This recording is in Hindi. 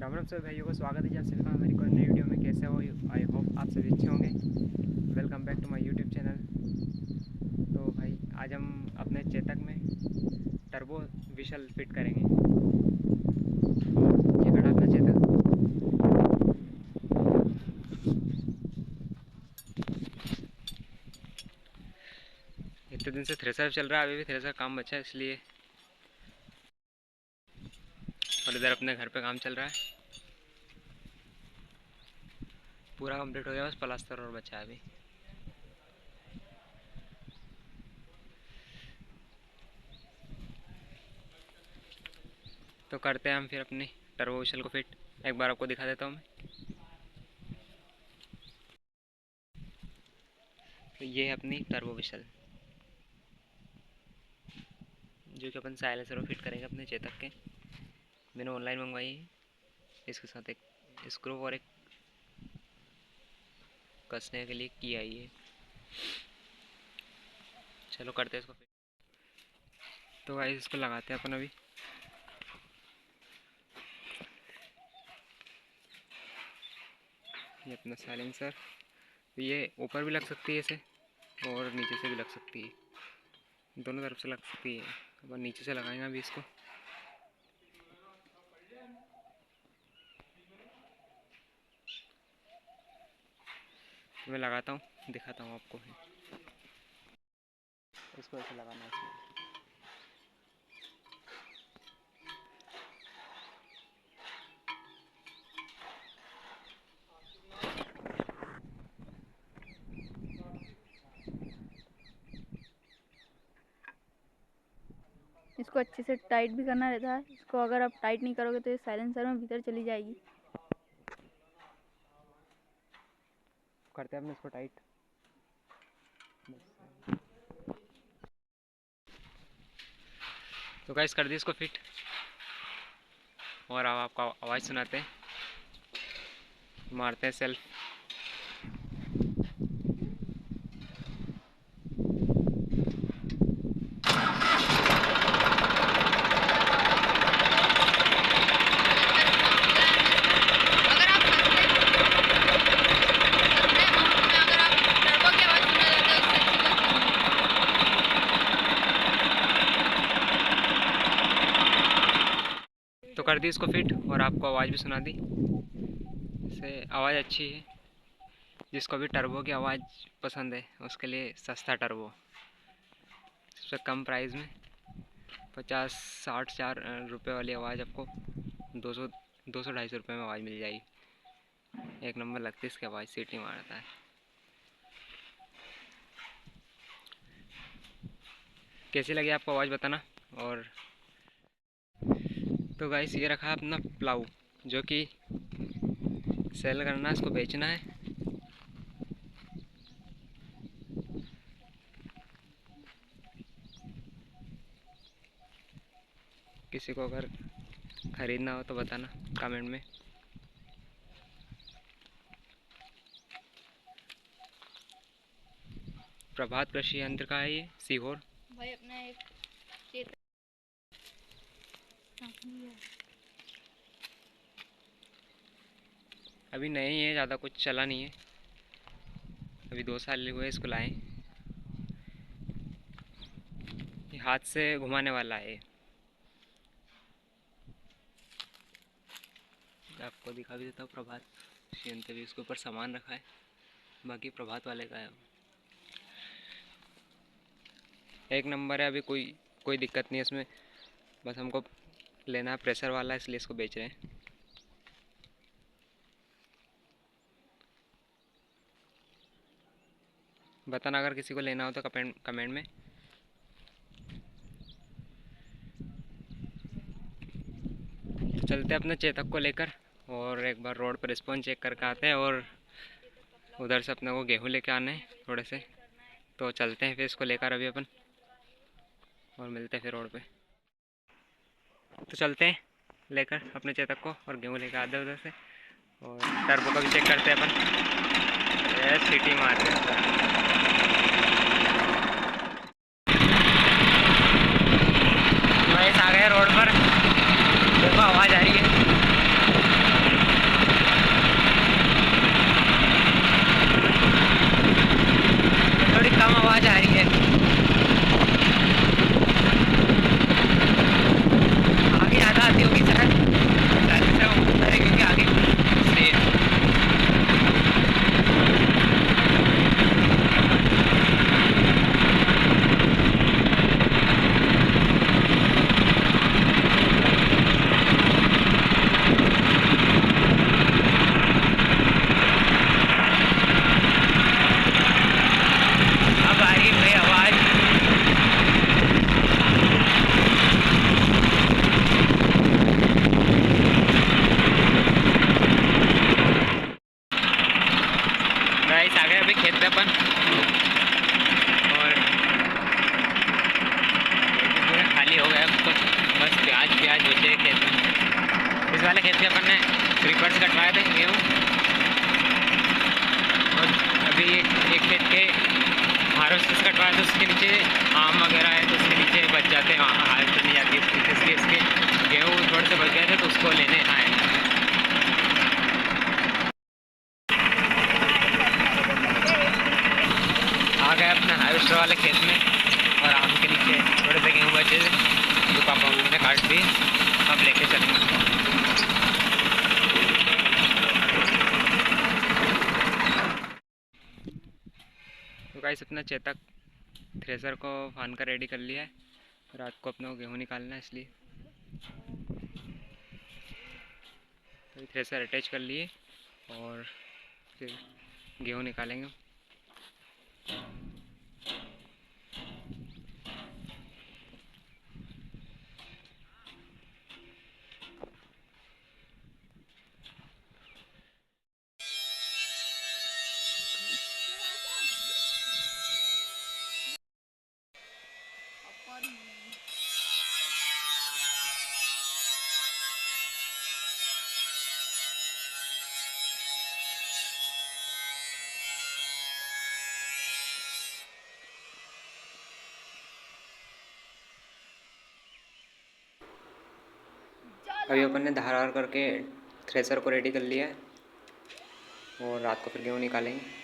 राम राम सभी भाइयों को स्वागत है जी आप सभी का हमारी कोई नई वीडियो में। कैसे हो? आई होप आप सभी अच्छे होंगे। Welcome back to my YouTube channel. तो भाई आज हम अपने चेतक में टर्बो विशल फिट करेंगे। ये खड़ा अपना चेतक। इतने दिन से थ्रेसर चल रहा है, अभी भी थ्रेसर काम बचा है इसलिए, और इधर अपने घर पे काम चल रहा है। पूरा कंप्लीट हो गया, बस प्लास्टर और बचा है अभी। तो करते हैं हम फिर अपनी टर्बो विशल को फिट। एक बार आपको दिखा देता हूँ मैं। तो ये है अपनी टर्बो विशल, जो कि अपन साइलेंसर में फिट करेंगे अपने चेतक के। मैंने ऑनलाइन मंगवाई है। इसके साथ एक स्क्रू और एक कसने के लिए की आई है। चलो करते हैं इसको फिट। तो गाइस इसको लगाते हैं अपन अभी। ये अपना साइलेंसर, ये ऊपर भी लग सकती है इसे, और नीचे से भी लग सकती है, दोनों तरफ से लग सकती है। अपन नीचे से लगाएंगे अभी इसको। तो मैं लगाता हूँ, दिखाता हूँ आपको। इसको ऐसे लगाना है इसमें। इसको अच्छे से टाइट भी करना रहता है। इसको अगर आप टाइट नहीं करोगे तो ये साइलेंसर में भीतर चली जाएगी। करते हैं अपने इसको टाइट। तो गाइस कर दी इसको फिट, और अब आपको आवाज़ सुनाते हैं, मारते हैं सेल्फ। तो कर दी इसको फिट, और आपको आवाज़ भी सुना दी। इससे आवाज़ अच्छी है। जिसको भी टर्बो की आवाज़ पसंद है उसके लिए सस्ता टर्बो, सबसे कम प्राइस में 50-60 रुपये वाली आवाज़ आपको 200-250 रुपये में आवाज़ मिल जाएगी। एक नंबर लगती है इसकी आवाज़, सीटी मारता है। कैसी लगी आपको आवाज़ बताना। और तो गाइस ये रखा अपना प्लाऊ, जो कि सेल करना है, इसको बेचना है। किसी को अगर ख़रीदना हो तो बताना कमेंट में। प्रभात कृषि यंत्र का है ये, सीहोर। भाई अपना एक चेतक अभी नए ही है, ज़्यादा कुछ चला नहीं है, अभी 2 साल हुए इसको लाए। ये हाथ से घुमाने वाला है। आपको दिखा भी देता हूँ। प्रभात यंत्र भी, इसके ऊपर सामान रखा है, बाकी प्रभात वाले का है। एक नंबर है, अभी कोई दिक्कत नहीं है इसमें। बस हमको लेना है प्रेशर वाला, इसलिए इसको बेच रहे हैं। बताना अगर किसी को लेना हो तो कमेंट में। तो चलते अपने चेतक को लेकर, और एक बार रोड पर रिस्पॉन्स चेक करके आते हैं, और उधर से अपने को गेहूँ लेके आने हैं थोड़े से। तो चलते हैं फिर इसको लेकर अभी अपन, और मिलते हैं फिर रोड पे। तो चलते हैं लेकर अपने चेतक को, और गेहूँ लेकर आते हैं उधर से, और टर्बो का भी चेक करते हैं अपन। सिटी मार रहे हैं। आ गए रोड पर, देखो आवाज़ आ रही है। इस वाले खेत में अपन ने रिपर्स कटवाए थे गेहूँ, और अभी एक खेत के हार्वेस्टर्स कटवाए थे, उसके नीचे आम वगैरह है तो उसके नीचे बच जाते हैं, हार्वेस्ट नहीं जाती है उसके नीचे, इसलिए इसके गेहूँ थोड़े से बच गए थे तो उसको लेने आए। आ गए अपने हार्वेस्टर वाले खेत में, और आम के नीचे थोड़े से गेहूँ बचे थे जो पापा मम्मी ने काट दिए, अब लेके चलेंगे। तो गाइस अपना चेतक थ्रेसर को फान कर रेडी कर लिया है, रात को अपने को गेहूँ निकालना है, इसलिए तो थ्रेसर अटैच कर लिए और फिर गेहूँ निकालेंगे। अभी अपन ने धार करके थ्रेसर को रेडी कर लिया है और रात को फिर गेहूँ निकालेंगे।